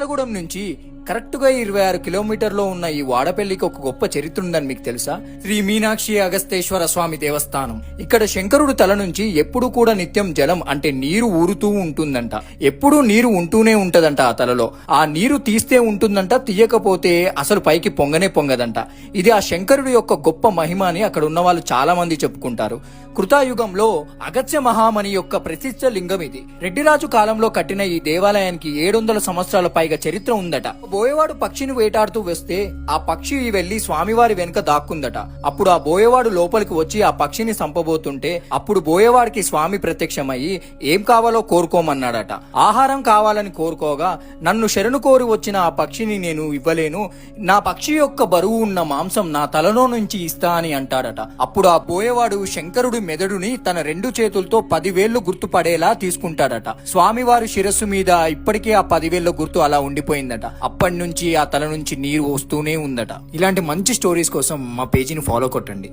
కొత్తగూడెం నుంచి కరెక్ట్గా 26 కిలోమీటర్లో ఉన్న ఈ వాడపల్లికి ఒక గొప్ప చరిత్ర ఉందని మీకు తెలుసా? శ్రీ మీనాక్షి అగస్తేశ్వర స్వామి దేవస్థానం. ఇక్కడ శంకరుడు తల నుంచి ఎప్పుడు కూడా నిత్యం జలం అంటే నీరు ఊరుతూ ఉంటుందంట. ఎప్పుడూ నీరు ఉంటూనే ఉంటదంట ఆ తలలో. ఆ నీరు తీస్తే ఉంటుందంట, తీయకపోతే అసలు పైకి పొంగనే పొంగదంట. ఇది ఆ శంకరుడు యొక్క గొప్ప మహిమ అని అక్కడ ఉన్న వాళ్ళు చాలా మంది చెప్పుకుంటారు. కృతాయుగంలో అగస్త్య మహామణి యొక్క ప్రతిష్ఠ లింగం ఇది. రెడ్డిరాజు కాలంలో కట్టిన ఈ దేవాలయానికి 700 సంవత్సరాల పైగా చరిత్ర ఉందట. బోయవాడు పక్షిని వేటాడుతూ వస్తే ఆ పక్షి వెళ్లి స్వామివారి వెనుక దాక్కుందట. అప్పుడు ఆ బోయవాడు లోపలికి వచ్చి ఆ పక్షిని చంపబోతుంటే అప్పుడు బోయవాడికి స్వామి ప్రత్యక్షమయ్యి ఏం కావాలో కోరుకోమన్నాడట. ఆహారం కావాలని కోరుకోగా, నన్ను శరణు కోరి వచ్చిన ఆ పక్షిని నేను ఇవ్వలేను, నా పక్షి యొక్క బరువు ఉన్న మాంసం నా తలలో నుంచి ఇస్తా అని అంటాడట. అప్పుడు ఆ బోయవాడు శంకరుడి మెదడుని తన 2 చేతులతో 10 వేళ్లు గుర్తుపడేలా తీసుకుంటాడట. స్వామివారి శిరస్సు మీద ఇప్పటికీ ఆ 10 వేళ్ల గుర్తు అలా ఉండిపోయిందట. అప్పటి నుంచి ఆ తల నుంచి నీరు వస్తూనే ఉందట. ఇలాంటి మంచి స్టోరీస్ కోసం మా పేజీని ఫాలో కొట్టండి.